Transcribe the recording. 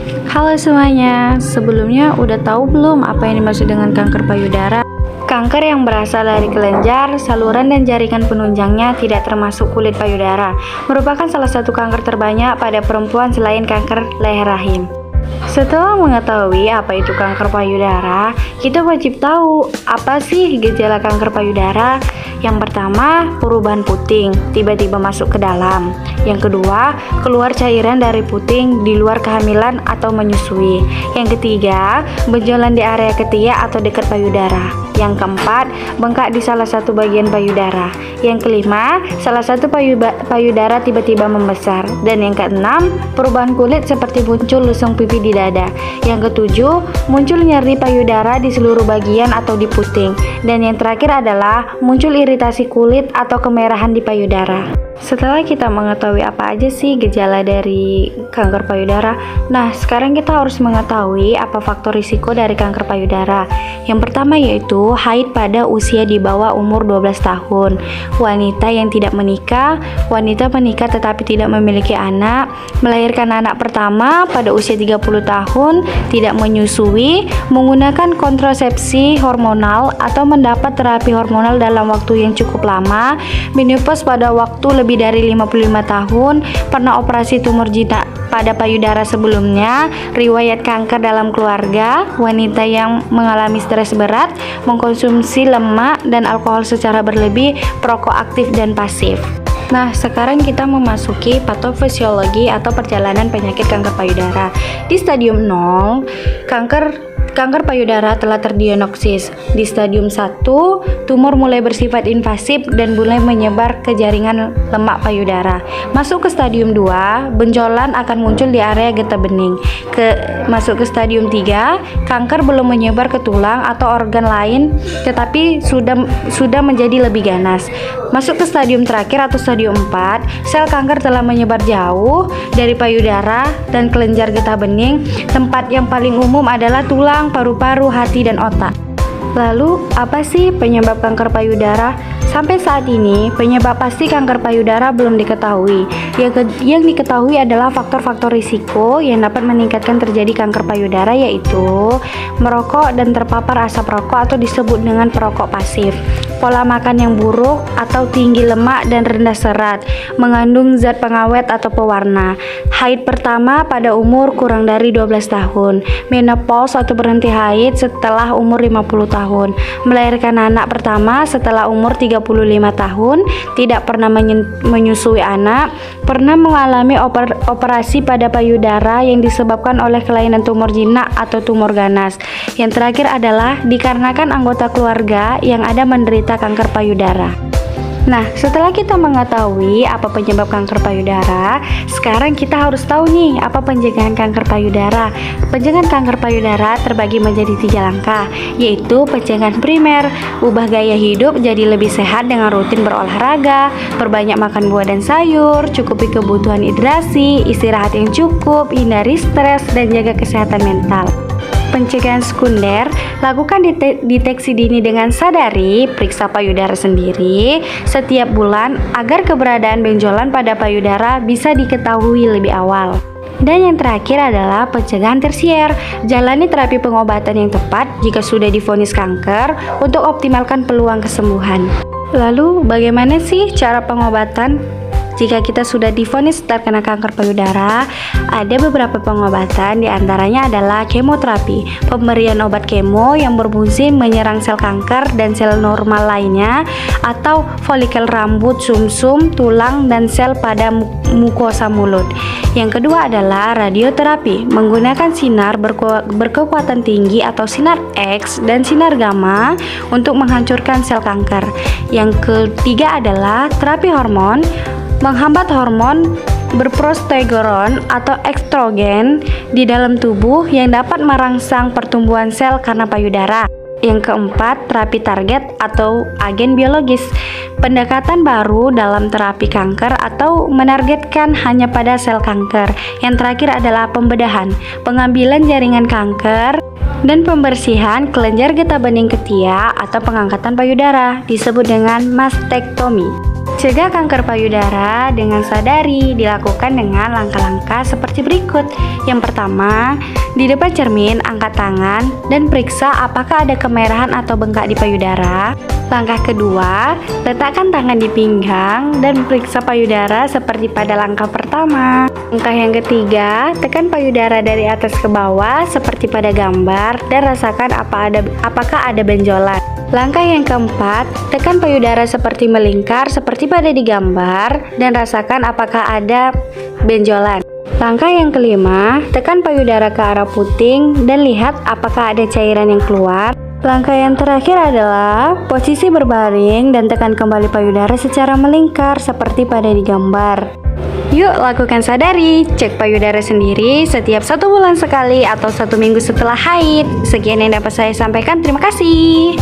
Halo semuanya, sebelumnya udah tahu belum apa yang dimaksud dengan kanker payudara? Kanker yang berasal dari kelenjar, saluran dan jaringan penunjangnya tidak termasuk kulit payudara, merupakan salah satu kanker terbanyak pada perempuan selain kanker leher rahim. Setelah mengetahui apa itu kanker payudara, kita wajib tahu apa sih gejala kanker payudara. Yang pertama, perubahan puting, tiba-tiba masuk ke dalam. Yang kedua, keluar cairan dari puting di luar kehamilan atau menyusui. Yang ketiga, benjolan di area ketiak atau dekat payudara. Yang keempat, bengkak di salah satu bagian payudara. Yang kelima, salah satu payudara tiba-tiba membesar. Dan yang keenam, perubahan kulit seperti muncul lusung pipi di dada. Yang ketujuh, muncul nyeri payudara di seluruh bagian atau di puting. Dan yang terakhir adalah muncul iritasi kulit atau kemerahan di payudara. Setelah kita mengetahui apa aja sih gejala dari kanker payudara, nah sekarang kita harus mengetahui apa faktor risiko dari kanker payudara. Yang pertama yaitu haid pada usia di bawah umur 12 tahun, wanita yang tidak menikah, wanita menikah tetapi tidak memiliki anak, melahirkan anak pertama pada usia 30 tahun, tidak menyusui, menggunakan kontrasepsi hormonal atau mendapat terapi hormonal dalam waktu yang cukup lama, menopause pada waktu lebih dari 55 tahun, pernah operasi tumor jinak pada payudara sebelumnya, riwayat kanker dalam keluarga, wanita yang mengalami stres berat, mengkonsumsi lemak dan alkohol secara berlebih, perokok aktif dan pasif. Nah, sekarang kita memasuki patofisiologi atau perjalanan penyakit kanker payudara. Di stadium 0, kanker payudara telah terdiagnosis. Di stadium 1, tumor mulai bersifat invasif dan mulai menyebar ke jaringan lemak payudara. Masuk ke stadium 2, benjolan akan muncul di area getah bening. Masuk ke stadium 3, kanker belum menyebar ke tulang atau organ lain tetapi sudah menjadi lebih ganas. Masuk ke stadium terakhir atau stadium 4, sel kanker telah menyebar jauh dari payudara dan kelenjar getah bening. Tempat yang paling umum adalah tulang, paru-paru, hati, dan otak. Lalu, apa sih penyebab kanker payudara? Sampai saat ini, penyebab pasti kanker payudara belum diketahui. Yang diketahui adalah faktor-faktor risiko yang dapat meningkatkan terjadi kanker payudara, yaitu merokok dan terpapar asap rokok atau disebut dengan perokok pasif, pola makan yang buruk atau tinggi lemak dan rendah serat, mengandung zat pengawet atau pewarna, haid pertama pada umur kurang dari 12 tahun, menopause atau berhenti haid setelah umur 50 tahun, melahirkan anak pertama setelah umur 35 tahun, tidak pernah menyusui anak, pernah mengalami operasi pada payudara yang disebabkan oleh kelainan tumor jinak atau tumor ganas. Yang terakhir adalah dikarenakan anggota keluarga yang ada menderita kanker payudara. Nah, setelah kita mengetahui apa penyebab kanker payudara, sekarang kita harus tahu nih apa pencegahan kanker payudara. Pencegahan kanker payudara terbagi menjadi 3 langkah, yaitu pencegahan primer, ubah gaya hidup jadi lebih sehat dengan rutin berolahraga, perbanyak makan buah dan sayur, cukupi kebutuhan hidrasi, istirahat yang cukup, hindari stres, dan jaga kesehatan mental. Pencegahan sekunder, lakukan deteksi dini dengan sadari, periksa payudara sendiri setiap bulan agar keberadaan benjolan pada payudara bisa diketahui lebih awal. Dan yang terakhir adalah pencegahan tersier, jalani terapi pengobatan yang tepat jika sudah divonis kanker untuk optimalkan peluang kesembuhan. Lalu bagaimana sih cara pengobatan? Jika kita sudah divonis terkena kanker payudara, ada beberapa pengobatan, diantaranya adalah kemoterapi, pemberian obat kemo yang berfungsi menyerang sel kanker dan sel normal lainnya, atau folikel rambut, sumsum, tulang, dan sel pada mukosa mulut. Yang kedua adalah radioterapi, menggunakan sinar berkekuatan tinggi atau sinar X dan sinar gamma untuk menghancurkan sel kanker. Yang ketiga adalah terapi hormon, menghambat hormon berprostegeron atau estrogen di dalam tubuh yang dapat merangsang pertumbuhan sel karena payudara. Yang keempat, terapi target atau agen biologis, pendekatan baru dalam terapi kanker atau menargetkan hanya pada sel kanker. Yang terakhir adalah pembedahan, pengambilan jaringan kanker dan pembersihan kelenjar getah bening ketiak atau pengangkatan payudara, disebut dengan mastektomi. Mencegah kanker payudara dengan sadari dilakukan dengan langkah-langkah seperti berikut. Yang pertama, di depan cermin angkat tangan dan periksa apakah ada kemerahan atau bengkak di payudara. Langkah kedua, letakkan tangan di pinggang dan periksa payudara seperti pada langkah pertama. Langkah yang ketiga, tekan payudara dari atas ke bawah seperti pada gambar dan rasakan apakah ada benjolan. Langkah yang keempat, tekan payudara seperti melingkar seperti pada di gambar dan rasakan apakah ada benjolan. Langkah yang kelima, tekan payudara ke arah puting dan lihat apakah ada cairan yang keluar. Langkah yang terakhir adalah posisi berbaring dan tekan kembali payudara secara melingkar seperti pada di gambar. Yuk lakukan sadari, cek payudara sendiri setiap 1 bulan sekali atau 1 minggu setelah haid. Sekian yang dapat saya sampaikan, terima kasih.